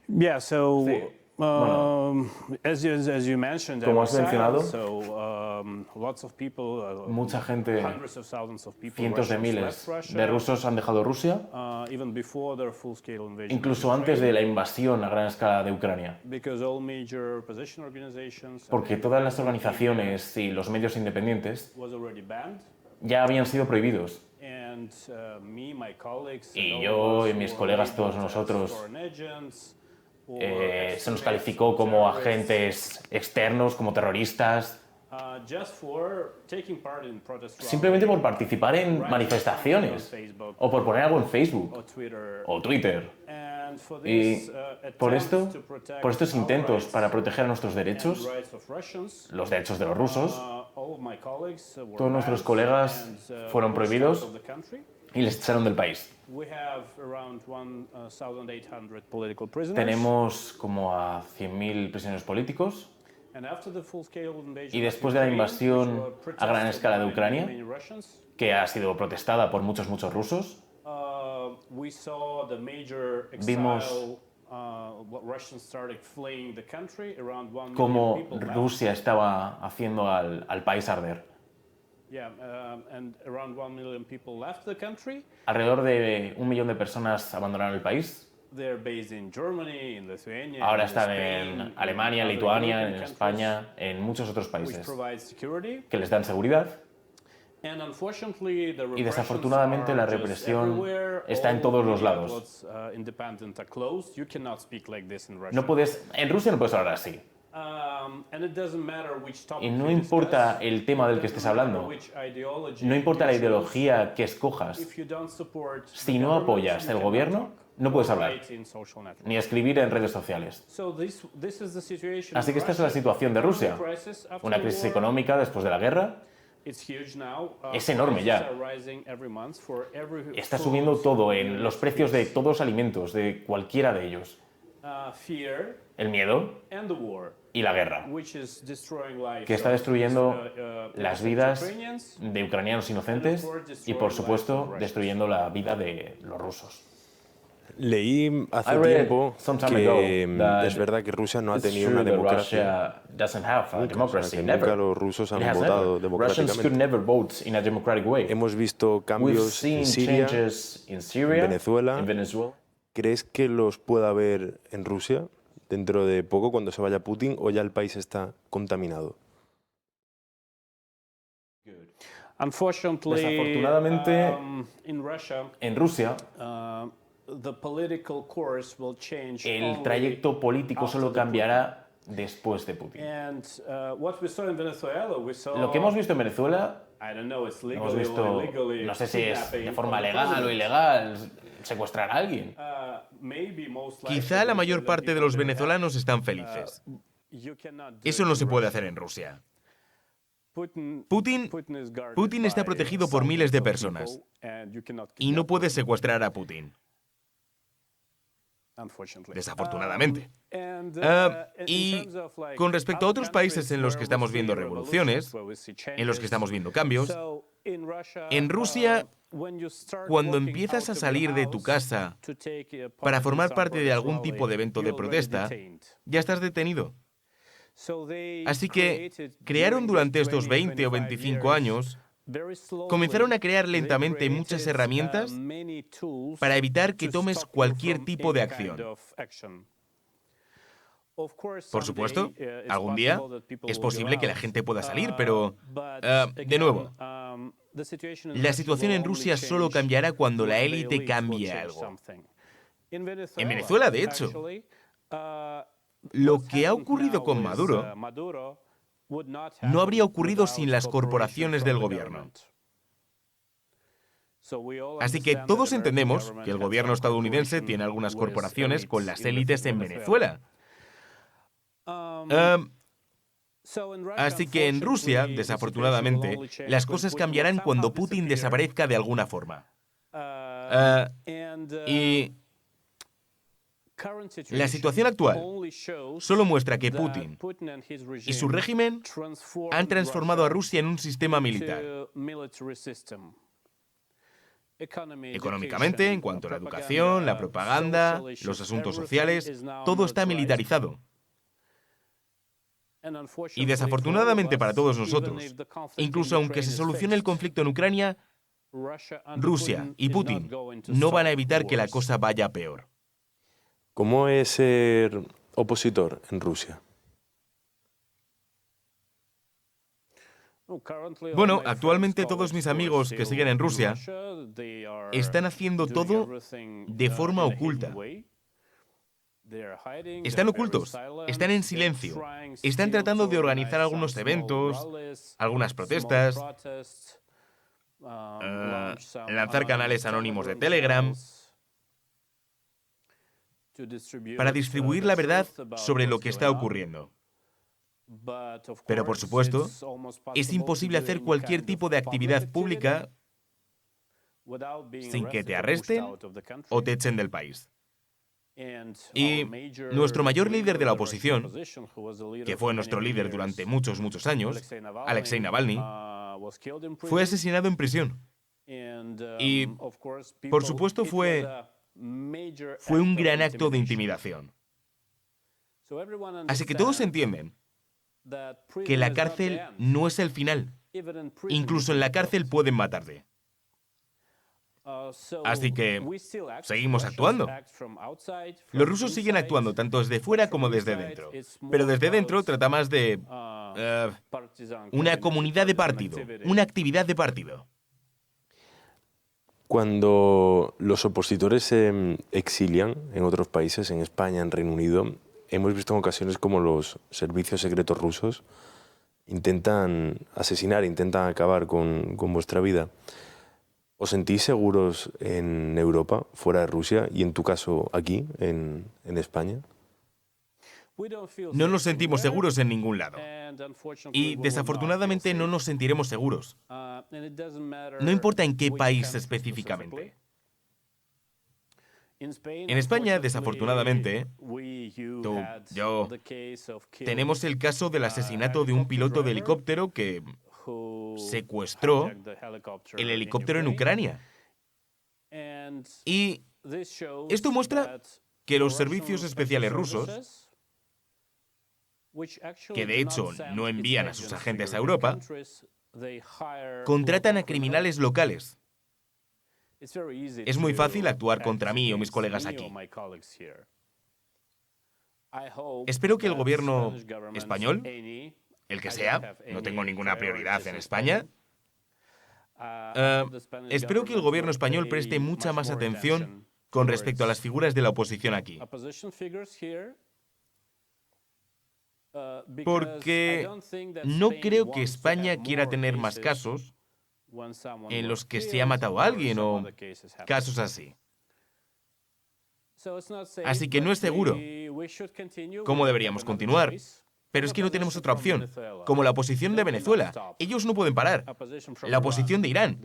[SPEAKER 3] Yeah, so
[SPEAKER 4] Sí. Bueno,
[SPEAKER 3] as you mentioned, I
[SPEAKER 4] como
[SPEAKER 3] was
[SPEAKER 4] has mencionado,
[SPEAKER 3] lots of people,
[SPEAKER 4] mucha gente,
[SPEAKER 3] hundreds of thousands of people,
[SPEAKER 4] cientos de
[SPEAKER 3] Russians
[SPEAKER 4] miles
[SPEAKER 3] left Russia,
[SPEAKER 4] de rusos han dejado Rusia,
[SPEAKER 3] even before their full-scale invasion,
[SPEAKER 4] incluso antes de la invasión a gran escala de Ucrania,
[SPEAKER 3] because all major opposition organizations
[SPEAKER 4] porque todas las organizaciones y los medios independientes
[SPEAKER 3] was already banned.
[SPEAKER 4] ya habían sido prohibidos.
[SPEAKER 3] And me, my colleagues,
[SPEAKER 4] Y
[SPEAKER 3] and all
[SPEAKER 4] yo
[SPEAKER 3] of us
[SPEAKER 4] y mis
[SPEAKER 3] who
[SPEAKER 4] colegas,
[SPEAKER 3] were
[SPEAKER 4] todos
[SPEAKER 3] labeled as
[SPEAKER 4] nosotros,
[SPEAKER 3] foreign agents, or
[SPEAKER 4] se nos
[SPEAKER 3] extremists,
[SPEAKER 4] calificó como
[SPEAKER 3] terrorists,
[SPEAKER 4] agentes externos, como terroristas,
[SPEAKER 3] just for taking part in protest rallies,
[SPEAKER 4] simplemente por participar en
[SPEAKER 3] writing
[SPEAKER 4] manifestaciones
[SPEAKER 3] on Facebook
[SPEAKER 4] o por poner algo en Facebook
[SPEAKER 3] or Twitter.
[SPEAKER 4] o Twitter.
[SPEAKER 3] And for
[SPEAKER 4] Y
[SPEAKER 3] this,
[SPEAKER 4] por
[SPEAKER 3] attempts to protect
[SPEAKER 4] estos
[SPEAKER 3] our
[SPEAKER 4] intentos
[SPEAKER 3] rights
[SPEAKER 4] para proteger nuestros
[SPEAKER 3] and
[SPEAKER 4] derechos,
[SPEAKER 3] rights of Russians,
[SPEAKER 4] los derechos de los rusos,
[SPEAKER 3] all of my colleagues were
[SPEAKER 4] todos nuestros
[SPEAKER 3] banned
[SPEAKER 4] colegas
[SPEAKER 3] and,
[SPEAKER 4] fueron
[SPEAKER 3] pushed
[SPEAKER 4] prohibidos
[SPEAKER 3] out of the country.
[SPEAKER 4] y les echaron del país.
[SPEAKER 3] We have around 1,800 political prisoners.
[SPEAKER 4] Tenemos como a 100.000 prisioneros políticos
[SPEAKER 3] And after the full-scale invasion
[SPEAKER 4] y
[SPEAKER 3] of
[SPEAKER 4] después de la
[SPEAKER 3] Ukraine,
[SPEAKER 4] invasión
[SPEAKER 3] which were
[SPEAKER 4] a gran escala de
[SPEAKER 3] protested by
[SPEAKER 4] Ucrania,
[SPEAKER 3] many Russians,
[SPEAKER 4] que ha sido protestada por muchos rusos,
[SPEAKER 3] we saw the major
[SPEAKER 4] Vimos
[SPEAKER 3] exile. Russians started fleeing the country. Around 1 million
[SPEAKER 4] cómo
[SPEAKER 3] people left.
[SPEAKER 4] Rusia estaba haciendo al país arder.
[SPEAKER 3] Yeah, and around 1 million people left the country.
[SPEAKER 4] Alrededor de 1 millón de personas abandonaron el país.
[SPEAKER 3] They're based in Germany, in Lithuania,
[SPEAKER 4] Ahora
[SPEAKER 3] in
[SPEAKER 4] están
[SPEAKER 3] Spain,
[SPEAKER 4] en Alemania, en
[SPEAKER 3] other
[SPEAKER 4] Lituania,
[SPEAKER 3] European
[SPEAKER 4] en
[SPEAKER 3] countries,
[SPEAKER 4] España, en muchos otros
[SPEAKER 3] which
[SPEAKER 4] países
[SPEAKER 3] provides security.
[SPEAKER 4] que les dan seguridad.
[SPEAKER 3] And unfortunately, the
[SPEAKER 4] Y desafortunadamente la represión está en todos los lados. No puedes, en Rusia no puedes hablar así. Y no importa el tema del que estés hablando, no importa la ideología que escojas, si no apoyas el gobierno, no puedes hablar, ni escribir en redes sociales. Así que esta es la situación de Rusia. Una crisis económica después de la guerra. Es enorme ya. Está subiendo todo en los precios de todos los alimentos, de cualquiera de ellos. El miedo y la guerra, que está destruyendo las vidas de ucranianos inocentes y, por supuesto, destruyendo la vida de los rusos.
[SPEAKER 1] Leí hace
[SPEAKER 4] I read
[SPEAKER 1] tiempo
[SPEAKER 4] some time
[SPEAKER 1] que
[SPEAKER 4] ago that
[SPEAKER 1] es verdad que Rusia no ha
[SPEAKER 4] It's
[SPEAKER 1] tenido
[SPEAKER 4] true
[SPEAKER 1] una
[SPEAKER 4] that
[SPEAKER 1] democracia.
[SPEAKER 4] Russia doesn't have a
[SPEAKER 1] Nunca,
[SPEAKER 4] democracy,
[SPEAKER 1] o sea, que
[SPEAKER 4] never.
[SPEAKER 1] nunca los rusos han
[SPEAKER 4] It has
[SPEAKER 1] votado
[SPEAKER 4] never. Russians could
[SPEAKER 1] democráticamente.
[SPEAKER 4] never vote in a democratic way.
[SPEAKER 1] Hemos visto
[SPEAKER 4] We've
[SPEAKER 1] cambios
[SPEAKER 4] seen
[SPEAKER 1] en Siria.
[SPEAKER 4] changes in Syria,
[SPEAKER 1] Venezuela.
[SPEAKER 4] in Venezuela.
[SPEAKER 1] ¿Crees que los pueda haber en Rusia dentro de poco cuando se vaya Putin o ya el país está contaminado?
[SPEAKER 4] Desafortunadamente, en Rusia, el trayecto político solo cambiará después de Putin. Lo que hemos visto en Venezuela, hemos visto, no sé si es de forma legal o ilegal, secuestrar a alguien.
[SPEAKER 5] Quizá la mayor parte de los venezolanos están felices. Eso no se puede hacer en Rusia. Putin está protegido por miles de personas y no puedes secuestrar a Putin, desafortunadamente. Y con respecto a otros países en los que estamos viendo revoluciones, en los que estamos viendo cambios, en Rusia, cuando empiezas a salir de tu casa para formar parte de algún tipo de evento de protesta, ya estás detenido. Así que crearon durante estos 20 o 25 años, comenzaron a crear lentamente muchas herramientas para evitar que tomes cualquier tipo de acción. Por supuesto, algún día es posible que la gente pueda salir, pero, de nuevo, la situación en Rusia solo cambiará cuando la élite cambie algo. En Venezuela, de hecho, lo que ha ocurrido con Maduro no habría ocurrido sin las corporaciones del gobierno. Así que todos entendemos que el gobierno estadounidense tiene algunas corporaciones con las élites en Venezuela. Así que en Rusia, desafortunadamente, las cosas cambiarán cuando Putin desaparezca de alguna forma. Y la situación actual solo muestra que Putin y su régimen han transformado a Rusia en un sistema militar. Económicamente, en cuanto a la educación, la propaganda, los asuntos sociales, todo está militarizado. Y desafortunadamente para todos nosotros, incluso aunque se solucione el conflicto en Ucrania, Rusia y Putin no van a evitar que la cosa vaya a peor.
[SPEAKER 1] ¿Cómo es ser opositor en Rusia?
[SPEAKER 5] Bueno, actualmente todos mis amigos que siguen en Rusia están haciendo todo de forma oculta. Están ocultos, están en silencio, están tratando de organizar algunos eventos, algunas protestas, lanzar canales anónimos de Telegram, para distribuir la verdad sobre lo que está ocurriendo. Pero, por supuesto, es imposible hacer cualquier tipo de actividad pública sin que te arresten o te echen del país. Y nuestro mayor líder de la oposición, que fue nuestro líder durante muchos años, Alexei Navalny, fue asesinado en prisión. Y, por supuesto, fue un gran acto de intimidación. Así que todos entienden que la cárcel no es el final. Incluso en la cárcel pueden matarte. Así que seguimos actuando. Los rusos siguen actuando tanto desde fuera como desde dentro. Pero desde dentro trata más de una comunidad de partido, una actividad de partido.
[SPEAKER 1] Cuando los opositores se exilian en otros países, en España, en Reino Unido, hemos visto en ocasiones como los servicios secretos rusos intentan asesinar, intentan acabar con vuestra vida. ¿Os sentís seguros en Europa, fuera de Rusia, y en tu caso aquí, en España?
[SPEAKER 5] No nos sentimos seguros en ningún lado. Y desafortunadamente no nos sentiremos seguros. No importa en qué país específicamente. En España, desafortunadamente, tú, yo, tenemos el caso del asesinato de un piloto de helicóptero que secuestró el helicóptero en Ucrania. Y esto muestra que los servicios especiales rusos, que de hecho no envían a sus agentes a Europa, contratan a criminales locales. Es muy fácil actuar contra mí o mis colegas aquí. Espero que el gobierno español, el que sea, no tengo ninguna prioridad en España, espero que el gobierno español preste mucha más atención con respecto a las figuras de la oposición aquí. Porque no creo que España quiera tener más casos en los que se ha matado a alguien o casos así. Así que no es seguro. ¿Cómo deberíamos continuar? Pero es que no tenemos otra opción. Como la oposición de Venezuela. Ellos no pueden parar. La oposición de Irán.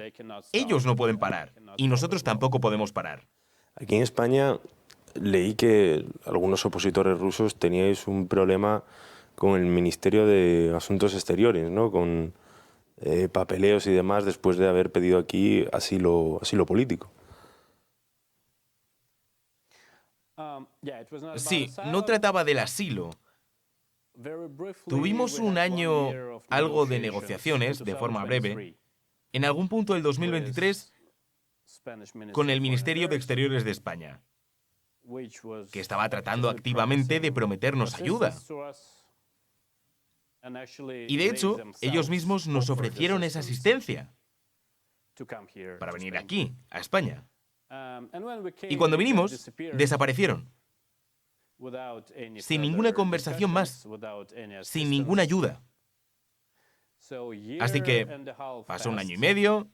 [SPEAKER 5] Ellos no pueden parar. Y nosotros tampoco podemos parar.
[SPEAKER 1] Aquí en España leí que algunos opositores rusos teníais un problema con el Ministerio de Asuntos Exteriores, ¿no? Con papeleos y demás después de haber pedido aquí asilo político.
[SPEAKER 5] Sí, no trataba del asilo. Tuvimos un año algo de negociaciones, de forma breve, en algún punto del 2023, con el Ministerio de Exteriores de España, que estaba tratando activamente de prometernos ayuda. Y de hecho, ellos mismos nos ofrecieron esa asistencia para venir aquí, a España. Y cuando vinimos, desaparecieron. Sin ninguna conversación más, sin ninguna ayuda. Así que pasó un año y medio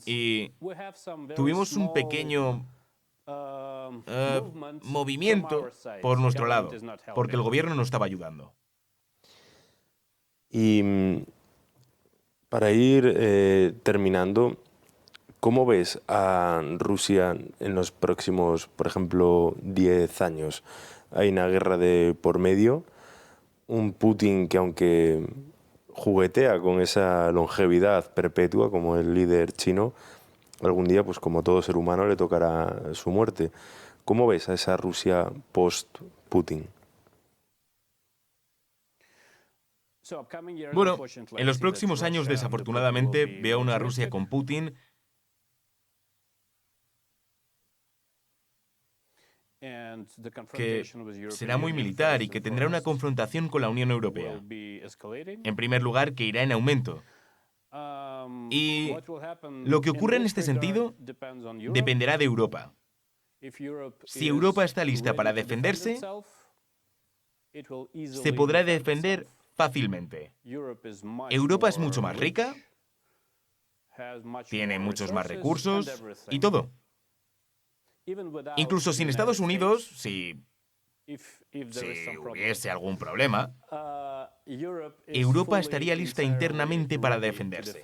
[SPEAKER 5] y tuvimos un pequeño movimiento por nuestro lado, porque el gobierno no estaba ayudando.
[SPEAKER 1] Y para ir terminando, ¿cómo ves a Rusia en los próximos, por ejemplo, 10 años? Hay una guerra de por medio, un Putin que aunque juguetea con esa longevidad perpetua como el líder chino, algún día, pues como todo ser humano, le tocará su muerte. ¿Cómo ves a esa Rusia post-Putin?
[SPEAKER 5] Bueno, en los próximos años, desafortunadamente, veo una Rusia con Putin que será muy militar y que tendrá una confrontación con la Unión Europea. En primer lugar, que irá en aumento. Y lo que ocurre en este sentido dependerá de Europa. Si Europa está lista para defenderse, se podrá defender fácilmente. Europa es mucho más rica, tiene muchos más recursos y todo. Incluso sin Estados Unidos, si hubiese algún problema, Europa estaría lista internamente para defenderse.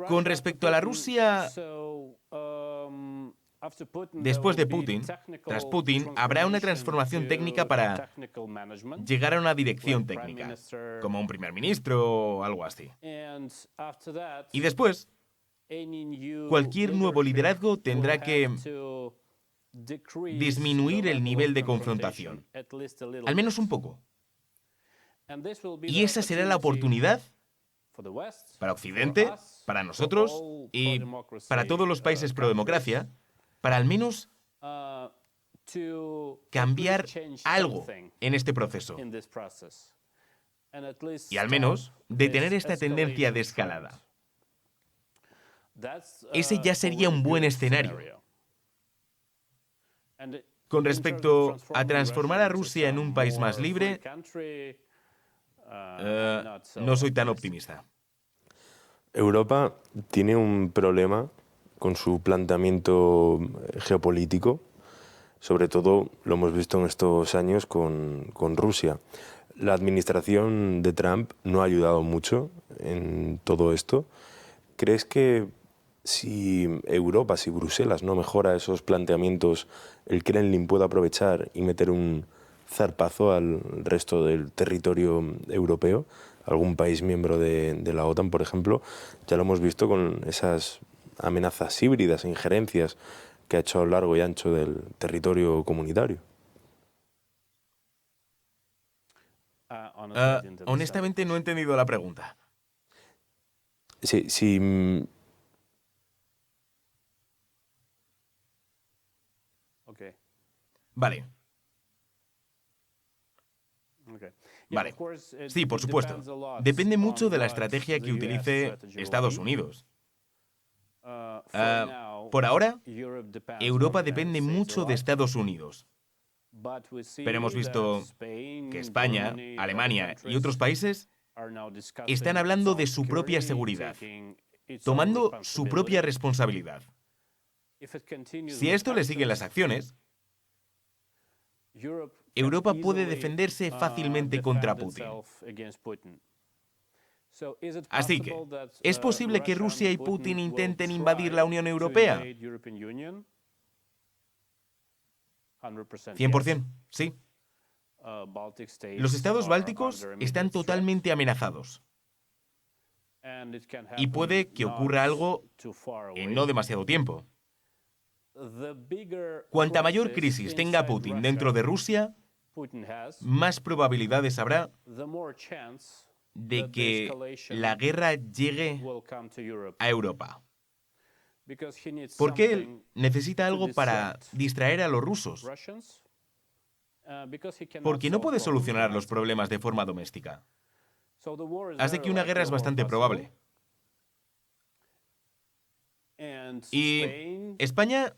[SPEAKER 5] Con respecto a la Rusia, después de Putin, tras Putin, habrá una transformación técnica para llegar a una dirección técnica, como un primer ministro o algo así. Y después, cualquier nuevo liderazgo tendrá que disminuir el nivel de confrontación, al menos un poco. Y esa será la oportunidad para Occidente, para nosotros y para todos los países pro democracia, para al menos cambiar algo en este proceso. Y al menos detener esta tendencia de escalada. Ese ya sería un buen escenario. Con respecto a transformar a Rusia en un país más libre, no soy tan optimista.
[SPEAKER 1] Europa tiene un problema con su planteamiento geopolítico, sobre todo lo hemos visto en estos años con Rusia. La administración de Trump no ha ayudado mucho en todo esto. ¿Crees que si Europa, si Bruselas no mejora esos planteamientos, el Kremlin puede aprovechar y meter un zarpazo al resto del territorio europeo? Algún país miembro de la OTAN, por ejemplo, ya lo hemos visto con esas amenazas híbridas e injerencias que ha hecho a lo largo y ancho del territorio comunitario.
[SPEAKER 5] Honestamente no he entendido la pregunta.
[SPEAKER 1] Sí.
[SPEAKER 5] Vale. Sí, por supuesto. Depende mucho de la estrategia que utilice Estados Unidos. Por ahora, Europa depende mucho de Estados Unidos. Pero hemos visto que España, Alemania y otros países están hablando de su propia seguridad, tomando su propia responsabilidad. Si a esto le siguen las acciones, Europa puede defenderse fácilmente contra Putin. Así que, ¿es posible que Rusia y Putin intenten invadir la Unión Europea? 100%, sí. Los estados bálticos están totalmente amenazados. Y puede que ocurra algo en no demasiado tiempo. Cuanta mayor crisis tenga Putin dentro de Rusia, más probabilidades habrá de que la guerra llegue a Europa. Porque él necesita algo para distraer a los rusos. Porque no puede solucionar los problemas de forma doméstica. Así que una guerra es bastante probable. Y España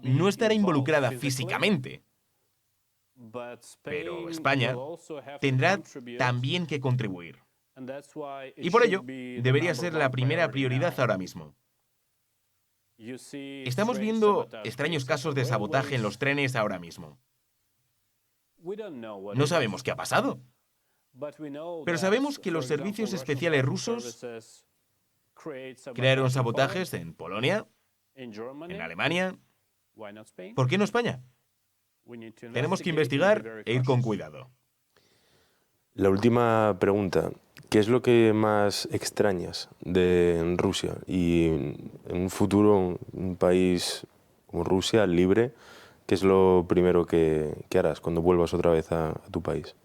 [SPEAKER 5] no estará involucrada físicamente, pero España tendrá también que contribuir. Y por ello, debería ser la primera prioridad ahora mismo. Estamos viendo extraños casos de sabotaje en los trenes ahora mismo. No sabemos qué ha pasado, pero sabemos que los servicios especiales rusos crearon sabotajes en Polonia, en Alemania. ¿Por qué no España? Tenemos que investigar e ir con cuidado.
[SPEAKER 1] La última pregunta. ¿Qué es lo que más extrañas de Rusia? Y en un futuro, un país como Rusia, libre, ¿qué es lo primero que harás cuando vuelvas otra vez a tu país?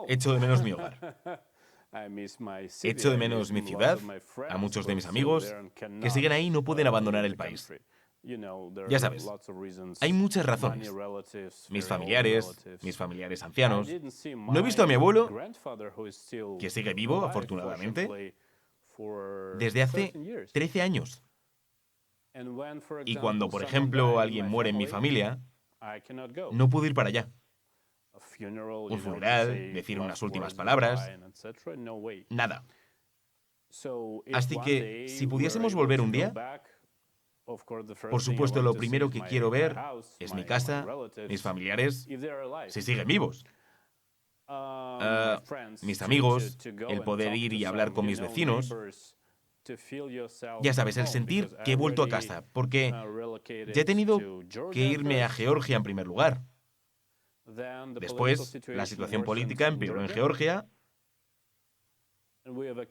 [SPEAKER 5] Echo de menos mi hogar. Echo de menos mi ciudad, a muchos de mis amigos que siguen ahí y no pueden abandonar el país. Ya sabes, hay muchas razones. Mis familiares ancianos. No he visto a mi abuelo, que sigue vivo, afortunadamente, desde hace 13 años. Y cuando, por ejemplo, alguien muere en mi familia, no puedo ir para allá. Un funeral, decir unas últimas palabras, nada. Así que, si pudiésemos volver un día, por supuesto, lo primero que quiero ver es mi casa, mis familiares, si siguen vivos. Mis amigos, el poder ir y hablar con mis vecinos. Ya sabes, el sentir que he vuelto a casa, porque ya he tenido que irme a Georgia en primer lugar. Después, la situación política empeoró en Georgia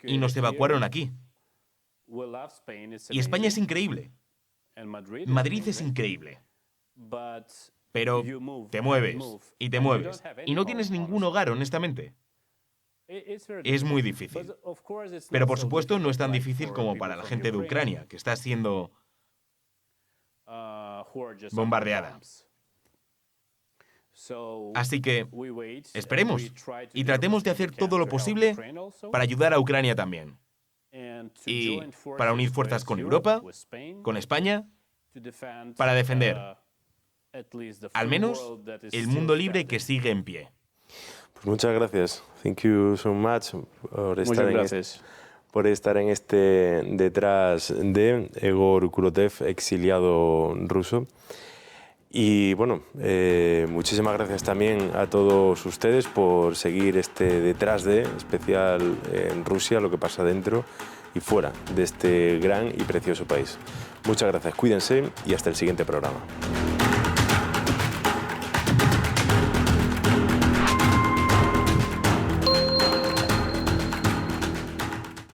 [SPEAKER 5] y nos evacuaron aquí. Y España es increíble. Madrid es increíble. Pero te mueves y te mueves y no tienes ningún hogar, honestamente. Es muy difícil. Pero por supuesto no es tan difícil como para la gente de Ucrania, que está siendo bombardeada. Así que esperemos y tratemos de hacer todo lo posible para ayudar a Ucrania también. Y para unir fuerzas con Europa, con España, para defender al menos el mundo libre que sigue en pie.
[SPEAKER 1] Pues muchas gracias. Thank you so much por estar en este detrás de Egor Kurotev, exiliado ruso. Y bueno, muchísimas gracias también a todos ustedes por seguir este detrás de especial en Rusia, lo que pasa dentro y fuera de este gran y precioso país. Muchas gracias, cuídense y hasta el siguiente programa.